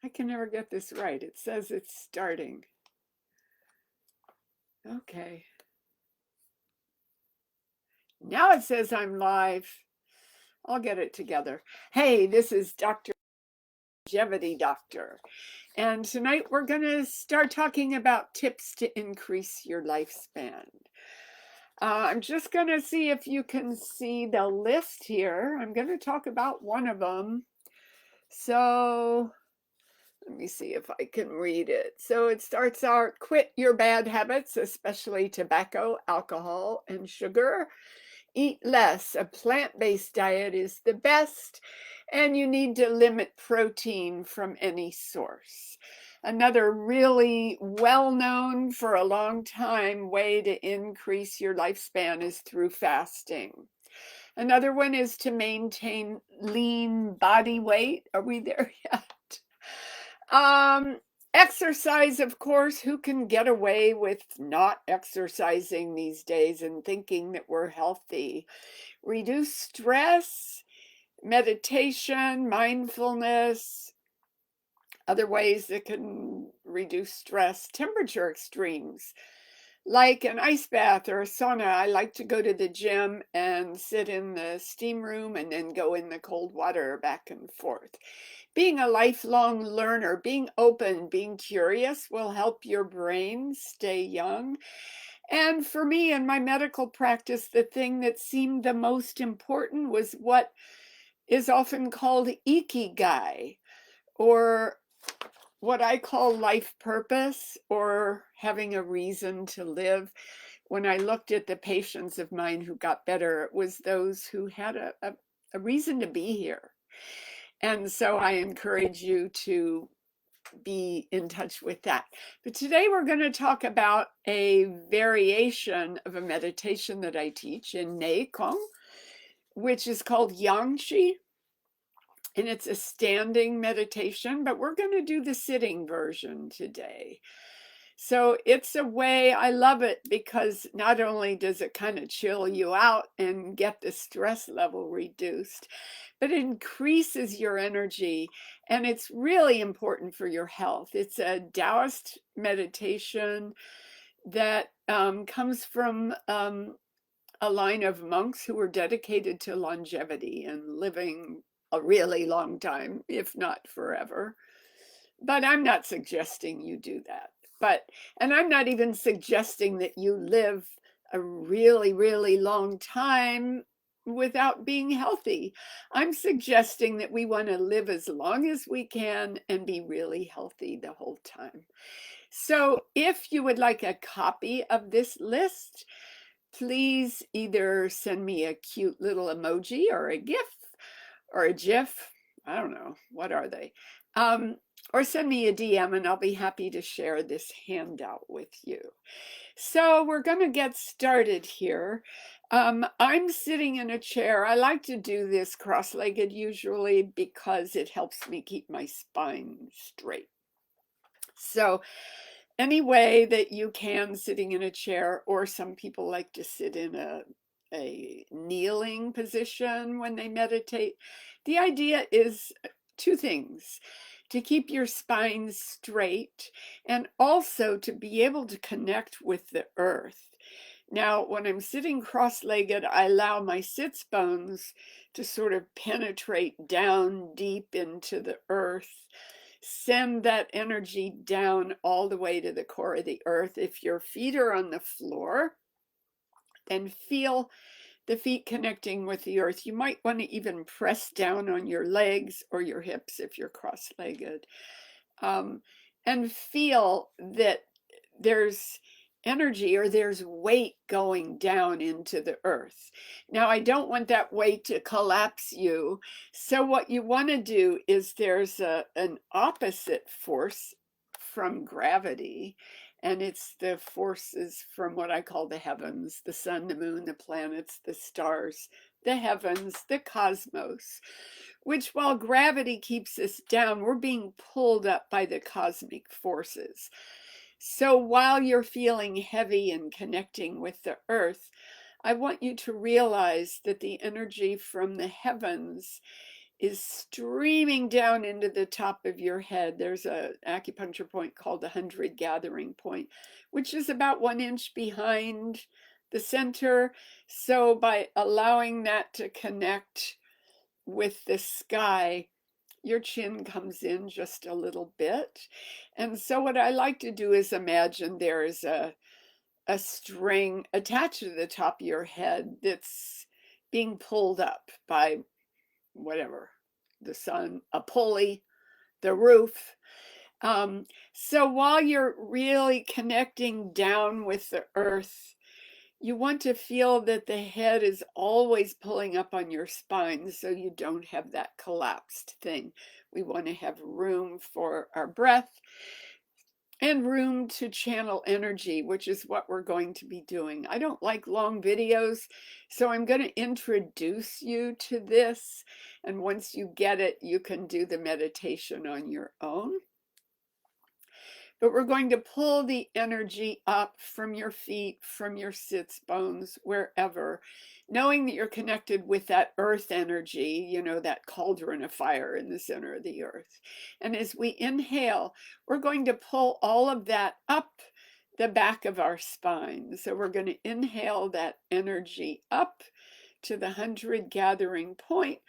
I can never get this right. It says it's starting. Okay. Now it says I'm live. I'll get it together. Hey, this is Dr. Longevity Doctor. And tonight we're going to start talking about tips to increase your lifespan. I'm just going to see if you can see the list here. I'm going to talk about one of them. So let me see if I can read it. So it starts out, quit your bad habits, especially tobacco, alcohol, and sugar. Eat less. A plant-based diet is the best, and you need to limit protein from any source. Another really well-known for a long time way to increase your lifespan is through fasting. Another one is to maintain lean body weight. Are we there yet? Exercise, of course. Who can get away with not exercising these days and thinking that we're healthy? Reduce stress, meditation, mindfulness, other ways that can reduce stress, temperature extremes, like an ice bath or a sauna. I like to go to the gym and sit in the steam room and then go in the cold water back and forth. Being a lifelong learner, being open, being curious will help your brain stay young. And for me in my medical practice, the thing that seemed the most important was what is often called ikigai, or what I call life purpose, or having a reason to live. When I looked at the patients of mine who got better, it was those who had a reason to be here. And so I encourage you to be in touch with that. But today we're going to talk about a variation of a meditation that I teach in Neikong, which is called Yangshi. And it's a standing meditation, but we're going to do the sitting version today. So it's a way, I love it because not only does it kind of chill you out and get the stress level reduced, but it increases your energy, and it's really important for your health. It's a Taoist meditation that comes from a line of monks who were dedicated to longevity and living a really long time, if not forever. But I'm not suggesting you do that. And I'm not even suggesting that you live a really, really long time without being healthy. I'm suggesting that we want to live as long as we can and be really healthy the whole time. So if you would like a copy of this list, please either send me a cute little emoji or a GIF or a GIF. I don't know. What are they? Or send me a DM and I'll be happy to share this handout with you. So we're going to get started here. I'm sitting in a chair. I like to do this cross-legged usually because it helps me keep my spine straight. So any way that you can, sitting in a chair, or some people like to sit in a kneeling position when they meditate. The idea is two things: to keep your spine straight and also to be able to connect with the earth. Now, when I'm sitting cross-legged, I allow my sits bones to sort of penetrate down deep into the earth, send that energy down all the way to the core of the earth. If your feet are on the floor, then feel the feet connecting with the earth. You might want to even press down on your legs or your hips if you're cross-legged, and feel that there's energy or there's weight going down into the earth. Now, I don't want that weight to collapse you. So what you want to do is there's an opposite force from gravity, and it's the forces from what I call the heavens, the sun, the moon, the planets, the stars, the heavens, the cosmos, which while gravity keeps us down, we're being pulled up by the cosmic forces. So while you're feeling heavy and connecting with the earth, I want you to realize that the energy from the heavens is streaming down into the top of your head. There's an acupuncture point called the 100 gathering point, which is about 1 inch behind the center. So by allowing that to connect with the sky, your chin comes in just a little bit. And so what I like to do is imagine there is a string attached to the top of your head that's being pulled up by whatever, the sun, a pulley, the roof. So while you're really connecting down with the earth, you want to feel that the head is always pulling up on your spine so you don't have that collapsed thing. We want to have room for our breath and room to channel energy, which is what we're going to be doing. I don't like long videos, so I'm going to introduce you to this. And once you get it, you can do the meditation on your own. But we're going to pull the energy up from your feet, from your sits bones, wherever, knowing that you're connected with that earth energy, you know, that cauldron of fire in the center of the earth. And as we inhale, we're going to pull all of that up the back of our spine. So we're going to inhale that energy up to the 100 gathering point,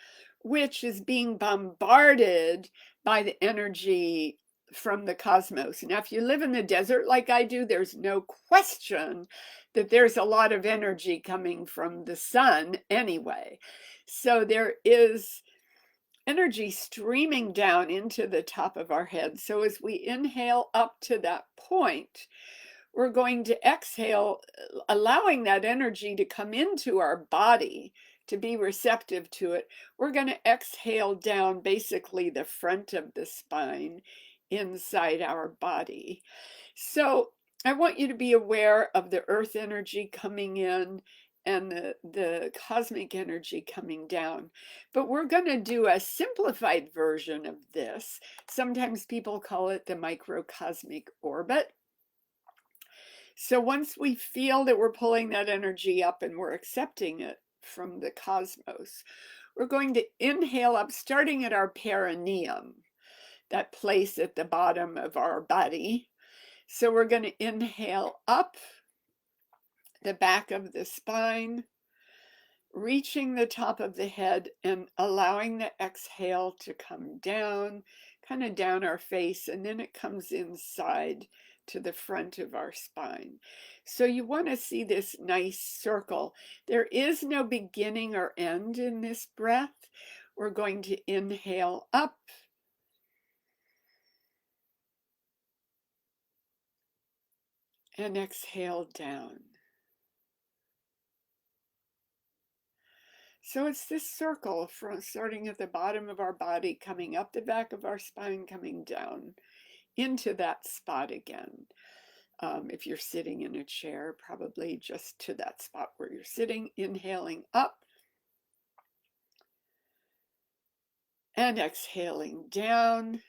which is being bombarded by the energy from the cosmos. Now, if you live in the desert like I do, there's no question that there's a lot of energy coming from the sun anyway. So there is energy streaming down into the top of our head. So as we inhale up to that point, we're going to exhale, allowing that energy to come into our body, to be receptive to it. We're going to exhale down basically the front of the spine inside our body. So I want you to be aware of the earth energy coming in and the cosmic energy coming down. But we're going to do a simplified version of this. Sometimes people call it the microcosmic orbit. So once we feel that we're pulling that energy up and we're accepting it from the cosmos, we're going to inhale up, starting at our perineum, that place at the bottom of our body. So we're going to inhale up the back of the spine, reaching the top of the head and allowing the exhale to come down, kind of down our face, and then it comes inside to the front of our spine. So you want to see this nice circle. There is no beginning or end in this breath. We're going to inhale up and exhale down. So it's this circle from starting at the bottom of our body, coming up the back of our spine, coming down into that spot again. If you're sitting in a chair, probably just to that spot where you're sitting, inhaling up and exhaling down.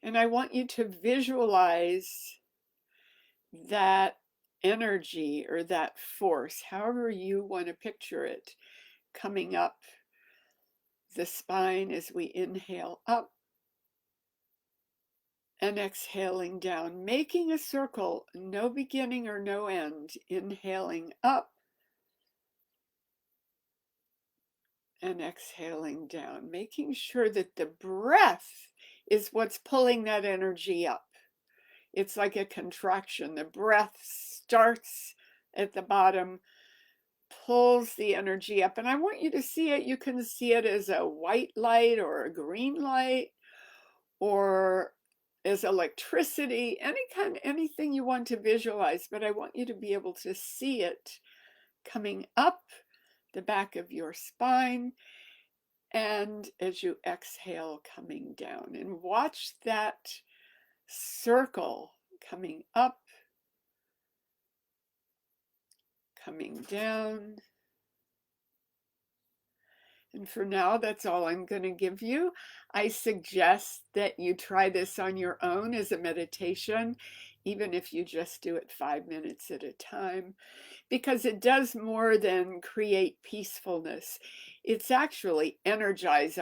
And I want you to visualize that energy or that force, however you want to picture it, coming up the spine as we inhale up and exhaling down, making a circle, no beginning or no end, inhaling up and exhaling down, making sure that the breath is what's pulling that energy up. It's like a contraction. The breath starts at the bottom, pulls the energy up, and I want you to see it. You can see it as a white light or a green light or as electricity, anything you want to visualize, but I want you to be able to see it coming up the back of your spine, and as you exhale, coming down. And watch that circle coming up, coming down. And for now, that's all I'm going to give you. I suggest that you try this on your own as a meditation, even if you just do it 5 minutes at a time, because it does more than create peacefulness. It's actually energize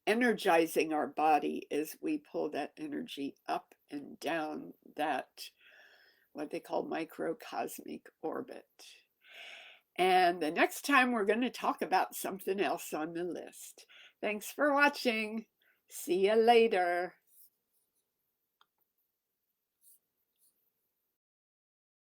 energizing our body as we pull that energy up and down that, what they call microcosmic orbit. And the next time we're going to talk about something else on the list. Thanks for watching. See you later.